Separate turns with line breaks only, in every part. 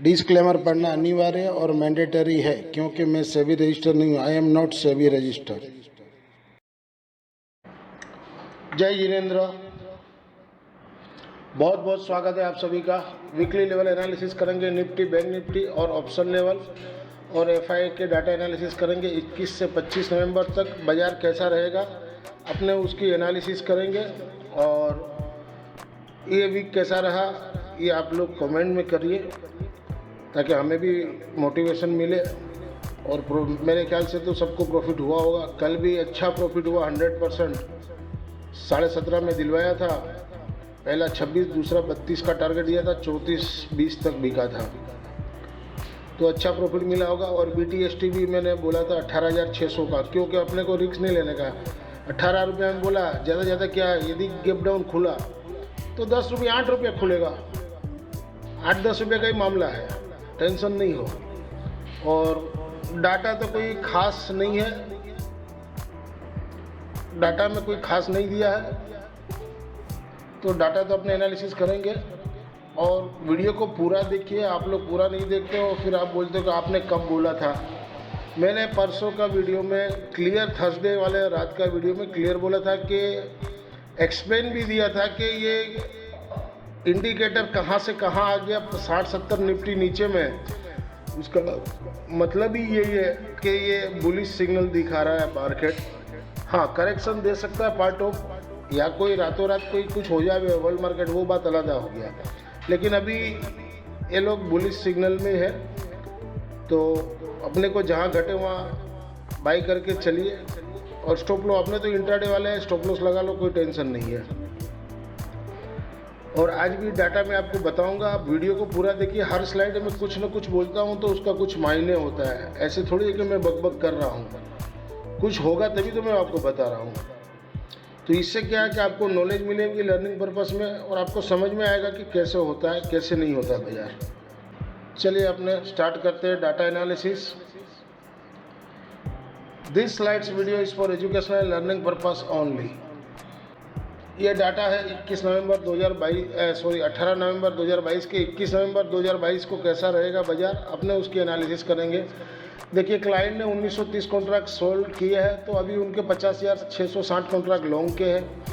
Disclaimer पढ़ना अनिवार्य और मैंडेटरी है क्योंकि मैं सेबी रजिस्टर नहीं हूँ। I am not SEBI register. जय जिनेंद्र, बहुत बहुत स्वागत है आप सभी का। वीकली लेवल एनालिसिस करेंगे, निफ्टी, बैंक निफ्टी और ऑप्शन लेवल, और एफआई के डाटा एनालिसिस करेंगे। 21 से 25 नवंबर तक बाज़ार कैसा रहेगा अपने उसकी एनालिसिस करेंगे। और ये वीक कैसा रहा ये आप लोग कमेंट में करिए ताकि हमें भी मोटिवेशन मिले। और मेरे ख्याल से तो सबको प्रॉफिट हुआ होगा। कल भी अच्छा प्रॉफिट हुआ, 100%। 17.5 में दिलवाया था, पहला 26, दूसरा 32 का टारगेट दिया था, 34-20 तक बिका था, तो अच्छा प्रॉफिट मिला होगा। और BTST भी मैंने बोला था 18,600 का, क्योंकि अपने को रिस्क नहीं लेने का। 18 रुपये में बोला, ज़्यादा क्या, यदि गैप डाउन खुला तो 10 रुपये 8 रुपये खुलेगा, 8-10 रुपये का ही मामला है, टेंशन नहीं हो। और डाटा तो कोई खास नहीं है, डाटा में कोई खास नहीं दिया है, तो डाटा तो अपने एनालिसिस करेंगे। और वीडियो को पूरा देखिए। आप लोग पूरा नहीं देखते हो, फिर आप बोलते हो कि आपने कब बोला था। मैंने परसों का वीडियो में क्लियर, थर्सडे वाले रात का वीडियो में क्लियर बोला था कि एक्सप्लेन भी दिया था कि ये इंडिकेटर कहाँ से कहाँ आ गया, 60-70 निफ्टी नीचे में। उसका मतलब ही यही है कि ये बुलिश सिग्नल दिखा रहा है मार्केट। हाँ, करेक्शन दे सकता है पार्ट ऑफ, या कोई रातों रात कोई कुछ हो जाए वर्ल्ड मार्केट, वो बात अलग हो गया। लेकिन अभी ये लोग बुलिश सिग्नल में है, तो अपने को जहाँ घटे वहाँ बाई करके चलिए। और स्टॉप लॉस, अपने तो इंट्राडे वाले हैं, स्टॉप लॉस लगा लो, कोई टेंशन नहीं है। और आज भी डाटा मैं आपको बताऊंगा, आप वीडियो को पूरा देखिए। हर स्लाइड में कुछ ना कुछ बोलता हूँ तो उसका कुछ मायने होता है। ऐसे थोड़ी है कि मैं बकबक कर रहा हूँ, कुछ होगा तभी तो मैं आपको बता रहा हूँ। तो इससे क्या है कि आपको नॉलेज मिलेगी लर्निंग पर्पस में, और आपको समझ में आएगा कि कैसे होता है कैसे नहीं होता बाजार। चलिए अपने स्टार्ट करते हैं data analysis. This slides video is for educational learning purpose only. ये डाटा है 18 नवंबर 2022 के। 21 नवंबर 2022 को कैसा रहेगा बाजार, अपने उसकी एनालिसिस करेंगे। देखिए, क्लाइंट ने 1930 कॉन्ट्रैक्ट सोल्ड किए हैं, तो अभी उनके 50,660 कॉन्ट्रैक्ट लॉन्ग के हैं।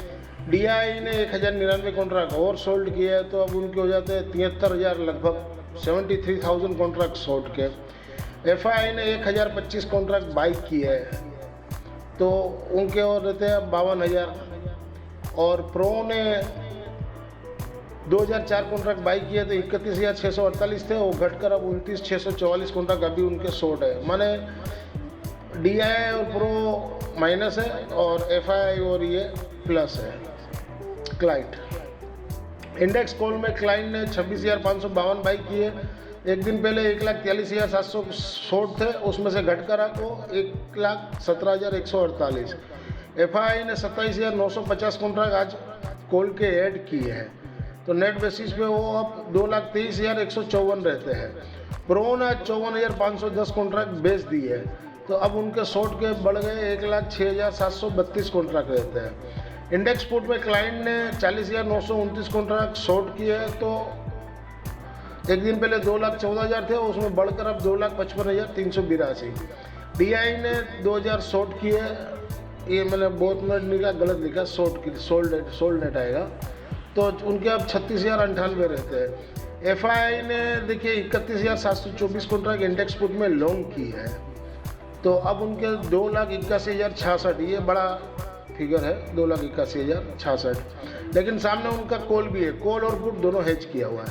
DI ने 1,099 कॉन्ट्रैक्ट और सोल्ड किए हैं, तो अब उनके हो जाते हैं 73,000, लगभग 73,000 कॉन्ट्रैक्ट शॉर्ट के। FI ने 1,025 कॉन्ट्रैक्ट बाई किए हैं, तो उनके और रहते हैं 52,000। और प्रो ने 2004 कॉन्ट्रैक्ट बाई किए, तो 31,648 थे, वो घटकर अब 29,644 कॉन्ट्रैक्ट अभी उनके शॉर्ट है। माने DI और प्रो माइनस है और FI और ये प्लस है। क्लाइंट इंडेक्स कॉल में क्लाइंट ने 26,552 बाई किए। एक दिन पहले 1,43,700 शॉर्ट थे, उसमें से घटकर आपको 1,17,148। FI ने 27,950 कॉन्ट्रैक्ट आज कॉल के ऐड किए हैं, तो नेट बेसिस पे वो अब 2,23,154 रहते हैं। प्रो ने 54,510 कॉन्ट्रैक्ट बेच दिए, तो अब उनके शॉर्ट के बढ़ गए 1,06,732 कॉन्ट्रैक्ट रहते हैं। इंडेक्स पुट में क्लाइंट ने 40,929 कॉन्ट्रैक्ट शॉर्ट किए, तो एक दिन पहले 2,14,000 थे, उसमें बढ़कर अब 2,55,382। DI ने 2,000 शॉर्ट किए, ये मैंने बहुत मिनट लिखा, गलत लिखा, सोल्ड नेट आएगा, तो उनके अब 36,098 रहते हैं। FI ने देखिए 31,724 कॉन्ट्रैक्ट इंडेक्स पुट में लॉन्ग की है, तो अब उनके 2,81,066, ये बड़ा फिगर है, 2,81,066। लेकिन सामने उनका कॉल भी है, कॉल और पुट दोनों हेज किया हुआ है।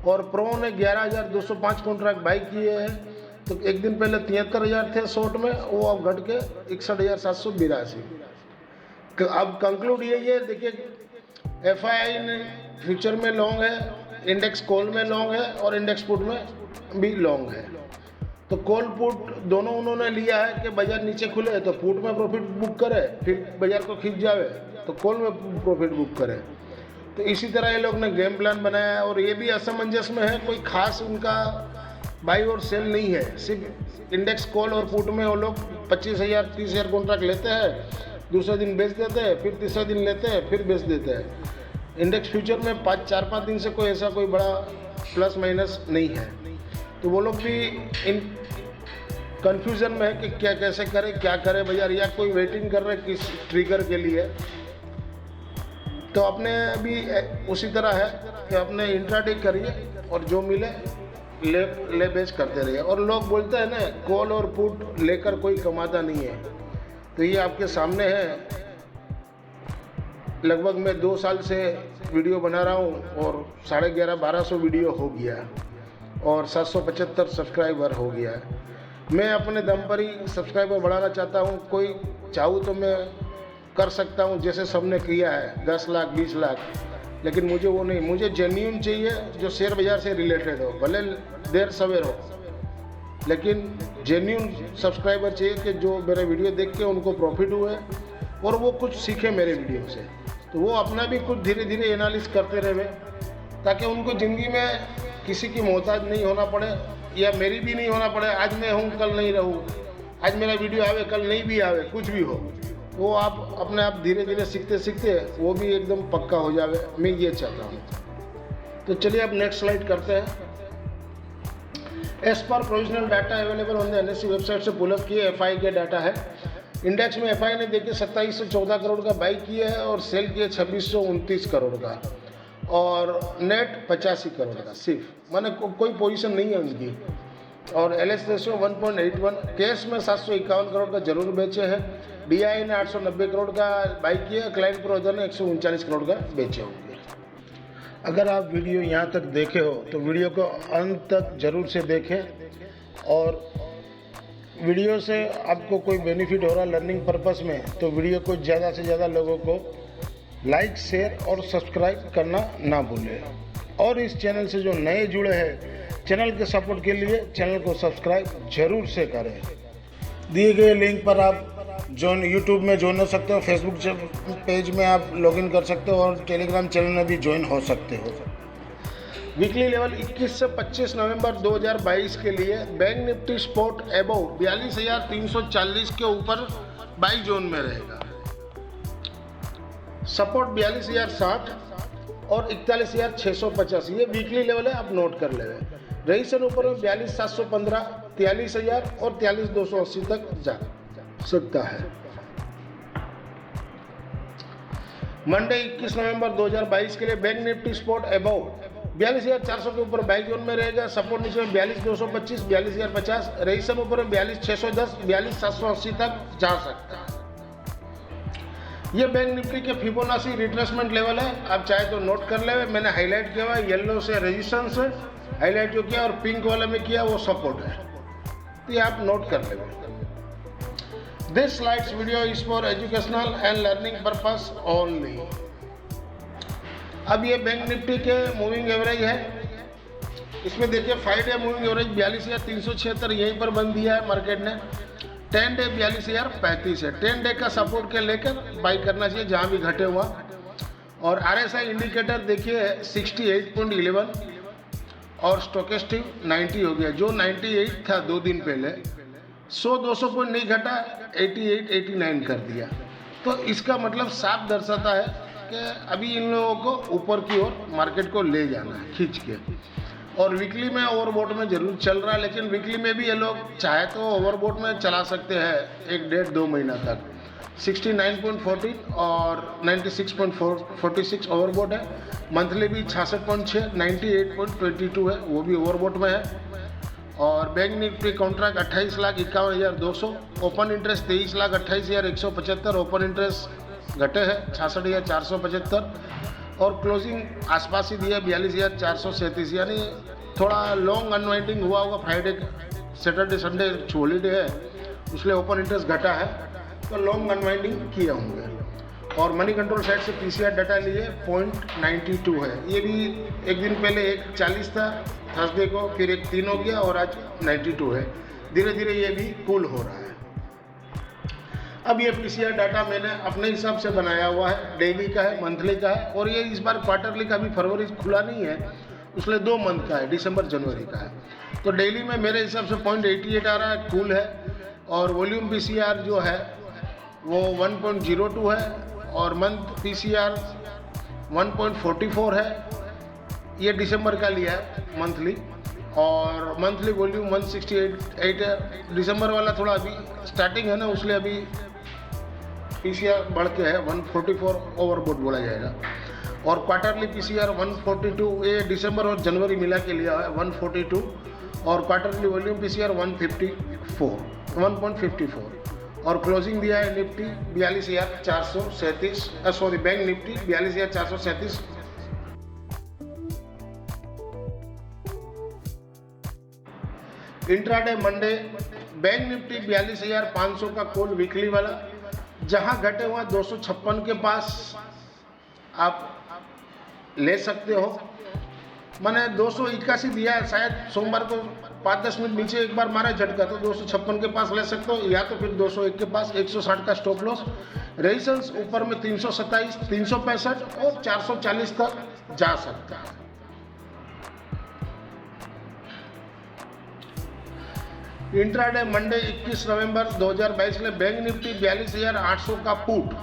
और प्रो ने 11,205 कॉन्ट्रैक्ट बाई किए हैं, तो एक दिन पहले 73,000 थे शॉर्ट में, वो अब घट के 61,782। अब कंक्लूड यही है, देखिए FI ने फ्यूचर में लॉन्ग है, इंडेक्स कॉल में लॉन्ग है और इंडेक्स पुट में भी लॉन्ग है। तो कॉल पुट दोनों उन्होंने लिया है कि बाजार नीचे खुले तो पुट में प्रॉफिट बुक करे, फिर बाजार को खींच जावे तो कॉल में प्रॉफिट बुक करे। तो इसी तरह ये लोग ने गेम प्लान बनाया है, और ये भी असमंजस में है, कोई खास उनका बाई और सेल नहीं है। सिर्फ इंडेक्स कॉल और पुट में वो लोग 25,000 30,000 कॉन्ट्रैक्ट लेते हैं, दूसरे दिन बेच देते हैं, फिर तीसरे दिन लेते हैं, फिर बेच देते हैं। इंडेक्स फ्यूचर में 4-5 दिन से कोई ऐसा कोई बड़ा प्लस माइनस नहीं है। तो वो लोग भी इन कंफ्यूजन में है कि क्या कैसे करें, क्या करें भैया, या कोई वेटिंग कर रहे किस ट्रिगर के लिए। तो अपने भी उसी तरह है कि अपने इंट्राडे करिए और जो मिले ले बेच करते रहिए। और लोग बोलते हैं ना, कॉल और पुट लेकर कोई कमाता नहीं है, तो ये आपके सामने है। लगभग मैं 2 साल से वीडियो बना रहा हूँ और 1150-1200 वीडियो हो गया और 775 सब्सक्राइबर हो गया है। मैं अपने दम पर ही सब्सक्राइबर बढ़ाना चाहता हूँ। कोई चाहूँ तो मैं कर सकता हूँ जैसे सबने किया है 10 लाख 20 लाख, लेकिन मुझे वो नहीं, मुझे जेन्युइन चाहिए जो शेयर बाज़ार से रिलेटेड हो, भले देर सवेर हो, लेकिन जेन्युइन सब्सक्राइबर चाहिए कि जो मेरे वीडियो देख के उनको प्रॉफिट हुए और वो कुछ सीखे मेरे वीडियो से, तो वो अपना भी कुछ धीरे धीरे एनालिस करते रहे, ताकि उनको ज़िंदगी में किसी की मोहताज नहीं होना पड़े, या मेरी भी नहीं होना पड़े। आज मैं हूँ कल नहीं रहूँ, आज मेरा वीडियो आवे कल नहीं भी आवे, कुछ भी हो, वो आप अपने आप धीरे धीरे सीखते सीखते वो भी एकदम पक्का हो जावे। मैं ये चाहता हूँ। तो चलिए अब नेक्स्ट स्लाइड करते हैं। As per provisional data available on the NSE website से पुलअप किए FI के डाटा है। इंडेक्स में FI ने देखिए 2714 करोड़ का बाई किया है और सेल किए 2629 करोड़ का, और नेट 85 करोड़ का सिर्फ, माने कोई पोजीशन नहीं है उनकी। और LS रेशियो 1.81। कैश में 751 करोड़ का जरूर बेचे हैं। DI ने 890 करोड़ का बाई किया, क्लाइंट प्रोविजन ने 139 करोड़ का बेचे होंगे। अगर आप वीडियो यहाँ तक देखे हो तो वीडियो को अंत तक जरूर से देखें, और वीडियो से आपको कोई बेनिफिट हो रहा लर्निंग पर्पस में, तो वीडियो को ज़्यादा से ज़्यादा लोगों को लाइक शेयर और सब्सक्राइब करना ना भूलें। और इस चैनल से जो नए जुड़े हैं, चैनल के सपोर्ट के लिए चैनल को सब्सक्राइब जरूर से करें। दिए गए लिंक पर आप यूट्यूब में ज्वाइन हो सकते हो, फेसबुक पेज में आप लॉगिन कर सकते हो और टेलीग्राम चैनल में भी ज्वाइन हो सकते हो। वीकली लेवल 21 से 25 नवंबर 2022 के लिए बैंक निफ्टी स्पॉट एबव 42,340 के ऊपर बाई जोन में रहेगा। सपोर्ट 42,060 और 41,650, ये वीकली लेवल है, आप नोट कर ले। रजिस्ट्रेशन ऊपर में 42,715, 43,000 और 43,280 तक जा सकता है। मंडे 21 नवंबर 2022 के लिए बैंक निफ्टी स्पॉट एबव 42,400 के ऊपर बाई जोन में रहेगा। सपोर्ट नीचे में 42,225, 42,050, रजिस्ट्रेशन ऊपर में 42,610, 42,780 तक जा सकता है। ये बैंक निफ्टी के फिबोनाची रिट्रेसमेंट लेवल है, आप चाहे तो नोट कर ले। मैंने हाईलाइट किया हुआ है, येलो से रेजिस्टेंस है हाईलाइट जो किया, और पिंक वाले में किया वो सपोर्ट है, तो ये आप नोट कर ले। This slides video is for educational and learning purpose only. अब ये बैंक निफ्टी के मूविंग एवरेज है, इसमें देखिए 5 डे मूविंग एवरेज 42,376 यहीं पर बंद दिया है मार्केट ने। 10 डे 42,035 है। 10 डे का सपोर्ट के लेकर बाई करना चाहिए जहाँ भी घटे हुआ। और RSI इंडिकेटर देखिए 68.11 और स्टोकेस्टिक 90 हो गया, जो 98 था 2 दिन पहले, 100-200 पॉइंट नहीं घटा, 88-89 कर दिया। तो इसका मतलब साफ दर्शाता है कि अभी इन लोगों को ऊपर की ओर मार्केट को ले जाना है खींच के। और वीकली में ओवरबॉट में जरूर चल रहा है, लेकिन वीकली में भी ये लोग चाहे तो ओवरबॉट में चला सकते हैं 1-1.5-2 महीना तक। 69.14 और 96.46 ओवरबॉट है। मंथली भी 66.6, 98.22 है, वो भी ओवरबॉट में है। और bank Nifty contract 28,51,200, open interest 23,28,175, open interest घटे हैं 66,475, और क्लोजिंग आसपास ही दिया 42,437, यानी थोड़ा लॉन्ग अनवाइंडिंग हुआ होगा। फ्राइडे सैटरडे संडे हॉलीडे है, इसलिए ओपन इंटरेस्ट घटा है, तो लॉन्ग अनवाइंडिंग किए होंगे। और मनी कंट्रोल साइड से PCR डाटा लिए 0.92 है। ये भी एक दिन पहले 1.40 था थर्सडे को, फिर 1.3 हो गया और आज 92 है। धीरे धीरे ये भी कूल हो रहा है। अब ये PCR डाटा मैंने अपने हिसाब से बनाया हुआ है, डेली का है, मंथली का है, और ये इस बार क्वार्टरली का भी फरवरी खुला नहीं है, इसलिए 2 मंथ का है, दिसंबर जनवरी का है। तो डेली में मेरे हिसाब से 0.88 आ रहा है, कूल है। और वॉल्यूम PCR जो है वो 1.02 है, और मंथ PCR 1.44 है। ये दिसंबर का लिया है मंथली। और मंथली वॉल्यूम 168 है। दिसंबर वाला थोड़ा अभी स्टार्टिंग है ना, उसलिए अभी पीसीआर बढ़ के है 144 ओवरबोट बोला जाएगा। और क्वार्टरली पीसीआर 142, ये दिसंबर और जनवरी मिला के लिया है 142, और क्वार्टरली वॉल्यूम पीसीआर 154 और क्लोजिंग दिया है Nifty 42,437, sorry bank Nifty 42,437। Intraday Monday bank Nifty 42,500 का कॉल वीकली वाला, जहां घटे हुआ 256 के पास आप ले सकते हो। मैंने 281 दिया है, शायद सोमवार को 5-10 मिनट नीचे एक बार मारा झटका, तो 256 के पास ले सकते हो, या तो फिर 201 के पास 160 का स्टॉप लॉस। रेजिस्टेंस ऊपर में 327, 365 और 440 तक जा सकता है। इंट्राडे मंडे 21 नवंबर 2022 के लिए बैंक निफ्टी 42,800 का पुट,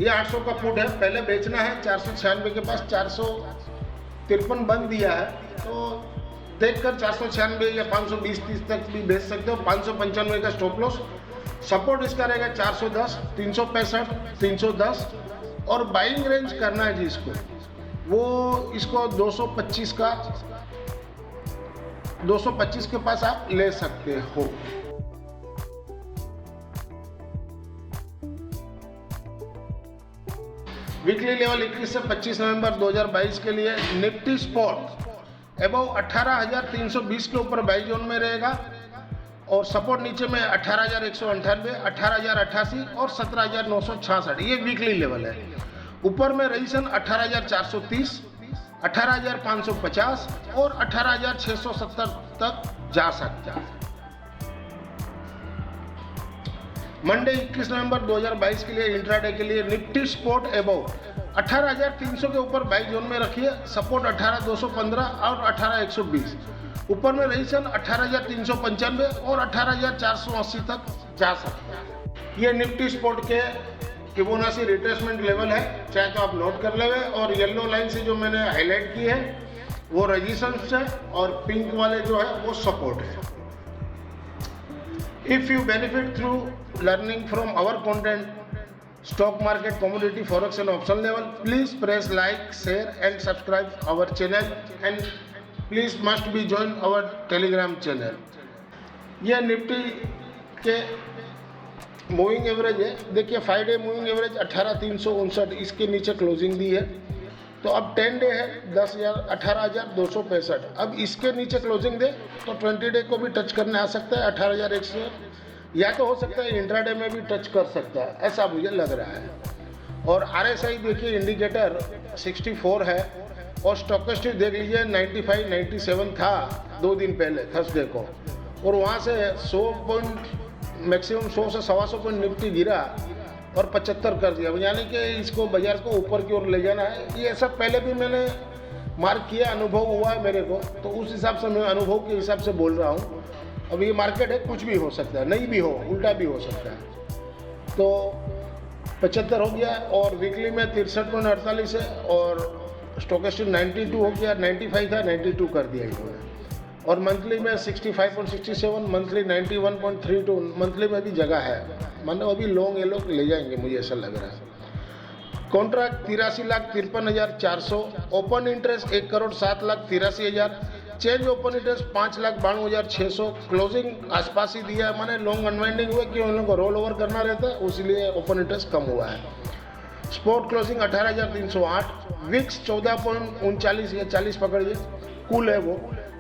ये 800 का पुट है, पहले बेचना है 496 के पास, 453 बंद दिया है, तो देखकर 496 या 520-30 तक भी बेच सकते हो। 595 का स्टॉप लॉस। सपोर्ट इसका रहेगा 410, 365, 310 और बाइंग रेंज करना है जिसको, वो इसको 225 के पास आप ले सकते हो। वीकली लेवल 21 से 25 नवंबर 2022 के लिए निफ्टी स्पॉट अबव 18,320 के ऊपर बाई जोन में रहेगा, और सपोर्ट नीचे में 18,198, 18,088 और 17,966, ये वीकली लेवल है। ऊपर में रजिस्ट्रेशन 18,430, 18,550 और 18,670 तक जा सकता है। मंडे 21 नवंबर 2022 के लिए इंट्राडे के लिए निफ्टी स्पॉट अबव 18,300 के ऊपर बाई जोन में रखिए, सपोर्ट 18,215 और 18,120, ऊपर में रजिस्ट्रेशन 18,395 और 18,480 तक जा सकता है। ये निफ्टी स्पॉट के फिबोनाची रिट्रेसमेंट लेवल है, चाहे तो आप नोट कर लेंगे। और येलो लाइन से जो मैंने हाईलाइट की है वो रेजिस्टेंस है, और पिंक वाले जो है वो सपोर्ट है। If you benefit through learning from our content, stock market, commodity, forex and option level, please press like, share and subscribe our channel, and please must be join our telegram channel। ये Nifty के moving average है, देखिए 5 day moving average 18,359, इसके नीचे closing दी है। तो अब 10 day है 18,265, अब इसके नीचे क्लोजिंग दे तो 20 डे को भी टच करने आ सकता है 18,100, या तो हो सकता है इंट्राडे में भी टच कर सकता है, ऐसा मुझे लग रहा है। और RSI देखिए इंडिकेटर 64 है, और स्टॉकेस्टिक देख लीजिए 95, 97 था 2 दिन पहले थर्सडे को, और वहाँ से 100 पॉइंट मैक्सिमम 100 से 125 पॉइंट निफ्टी गिरा और 75 कर दिया, यानी कि इसको बाजार को ऊपर की ओर ले जाना है। ये सब पहले भी मैंने मार्क किया, अनुभव हुआ है मेरे को, तो उस हिसाब से मैं अनुभव के हिसाब से बोल रहा हूँ। अब ये मार्केट है, कुछ भी हो सकता है, नहीं भी हो, उल्टा भी हो सकता है। तो 75 हो गया, और वीकली में 63.48 है, और स्टोकेस्टिक 92 हो गया, 95 था 92 कर दिया इन्होंने, और मंथली में 65.67, मंथली 91.32, मंथली में भी जगह है, मतलब अभी लॉन्ग ये लोग ले जाएंगे, मुझे ऐसा लग रहा है। Contract 83,53,400, open interest 1,07,83,000, change open interest 5,92,600, closing आसपास ही दिया है, माने लॉन्ग अनवाइंडिंग हुआ कि उन लोगों को रोल ओवर करना रहता है, उसलिए ओपन इंटरेस्ट कम हुआ है। स्पॉट क्लोजिंग 18,308, विक्स 14.39 या 40 पकड़िए, कूल है वो।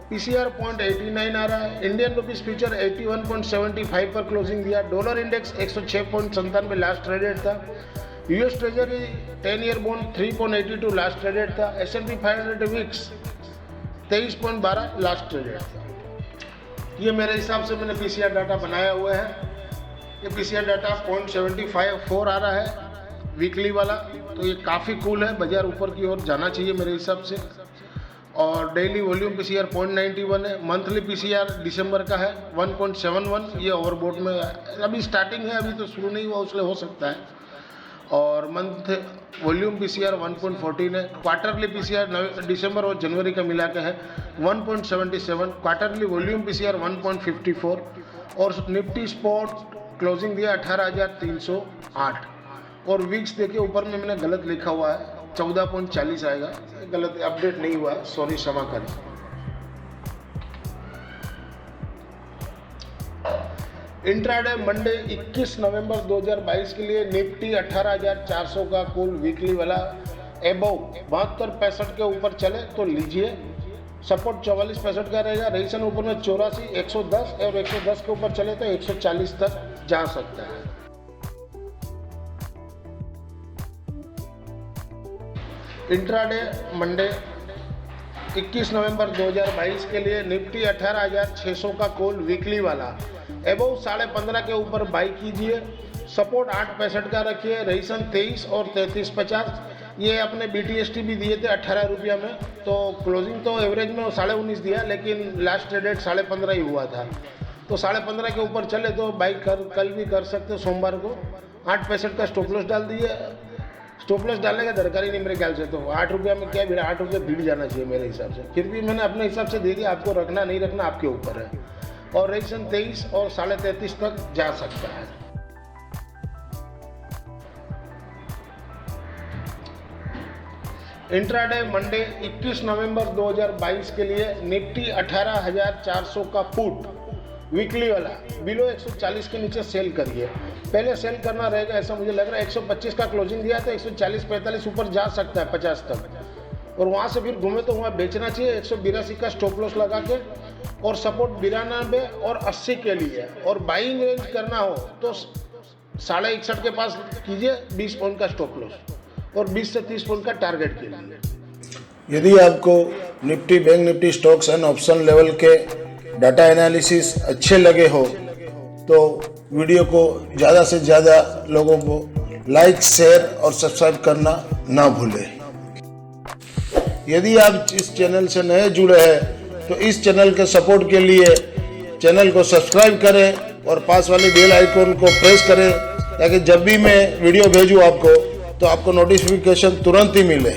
पीसीआर 0.89 आ रहा है। इंडियन रुपीस फ्यूचर 81.75 पर क्लोजिंग दिया। डॉलर इंडेक्स 106.97 लास्ट ट्रेडेड था। US treasury 10 year bond 3.82 last traded था। S&P 500 विक्स 23.12 लास्ट ट्रेडेड था। ये मेरे हिसाब से मैंने पीसीआर डाटा बनाया हुआ है। ये पीसीआर डाटा 0.754 आ रहा है वीकली वाला, तो ये काफ़ी कूल है, बाजार ऊपर की ओर जाना चाहिए मेरे हिसाब से। और डेली वॉल्यूम पीसीआर 0.91 है। मंथली पीसीआर दिसंबर का है 1.71, ये ओवरबोट में अभी स्टार्टिंग है, अभी तो शुरू नहीं हुआ, उसलिए हो सकता है। और मंथ वॉल्यूम पीसीआर 1.14 है। क्वार्टरली पीसीआर दिसंबर और जनवरी का मिला के है 1.77, क्वार्टरली वॉल्यूम पीसीआर 1.54 और निफ्टी स्पॉट क्लोजिंग दिया 18,308 और वीक्स देखिए ऊपर में मैंने गलत लिखा हुआ है 14.40 आएगा, गलत अपडेट नहीं हुआ है, सॉरी क्षमा करें। इंट्राडे मंडे 21 नवंबर 2022 के लिए निफ्टी 18,400 का कुल वीकली वाला एबव 72.65 के ऊपर चले तो लीजिए। सपोर्ट 44.65 का रहेगा। रेजिस्टेंस ऊपर में 84, 110 और 110 के ऊपर चले तो 140 तक जा सकता है। इंट्राडे मंडे 21 नवंबर 2022 के लिए निफ्टी 18,600 का कॉल वीकली वाला एबव 15.5 के ऊपर बाई कीजिए। सपोर्ट 8.65 का रखिए। रेजिस्टेंस 23 और 33.50। ये अपने BTST भी दिए थे 18 रुपया में, तो क्लोजिंग तो एवरेज में 19.5 दिया, लेकिन लास्ट ट्रेडेड 15.5 ही हुआ था, तो 15.5 के ऊपर चले तो बाई कल भी कर सकते हो सोमवार को। 8.65 का स्टॉप लॉस डाल दिए। स्टॉप लॉस डालने का दरकार ही नहीं मेरे ख्याल से, तो 8 रुपया में क्या भिड़ा, 8 रुपये भिड़ जाना चाहिए मेरे हिसाब से। फिर भी मैंने अपने हिसाब से दे दिया, आपको रखना नहीं रखना आपके ऊपर है। और रेजिस्टेंस 23 और 33.5 तक जा सकता है। इंट्राडे मंडे 21 नवंबर 2022 के लिए निफ्टी 18,400 का पुट वीकली वाला बिलो 140 के नीचे सेल करिए। पहले सेल करना रहेगा ऐसा मुझे लग रहा है। 125 का क्लोजिंग दिया तो 140-45 ऊपर जा सकता है 50 तक, और वहाँ से फिर घूमे तो वहाँ बेचना चाहिए 182 का स्टॉप लॉस लगा के। और सपोर्ट 92 और 80 के लिए, और बाइंग रेंज करना हो तो 61.5 के पास कीजिए 20 पॉइंट का स्टॉप लॉस और 20 से 30 पॉइंट का टारगेट के लिए।
यदि आपको Nifty, bank Nifty, stocks and option level के डाटा एनालिसिस अच्छे लगे हो तो वीडियो को ज़्यादा से ज़्यादा लोगों को लाइक, शेयर और सब्सक्राइब करना ना भूलें। यदि आप इस चैनल से नए जुड़े हैं तो इस चैनल के सपोर्ट के लिए चैनल को सब्सक्राइब करें और पास वाले बेल आइकन को प्रेस करें, ताकि जब भी मैं वीडियो भेजूँ आपको तो आपको नोटिफिकेशन तुरंत ही मिले।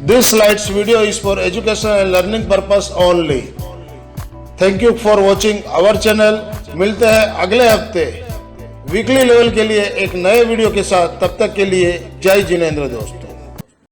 This slides video is for education and learning purpose only. Thank you for watching our channel. मिलते हैं अगले हफ्ते वीकली लेवल के लिए एक नए वीडियो के साथ। तब तक के लिए जय जिनेंद्र दोस्तों।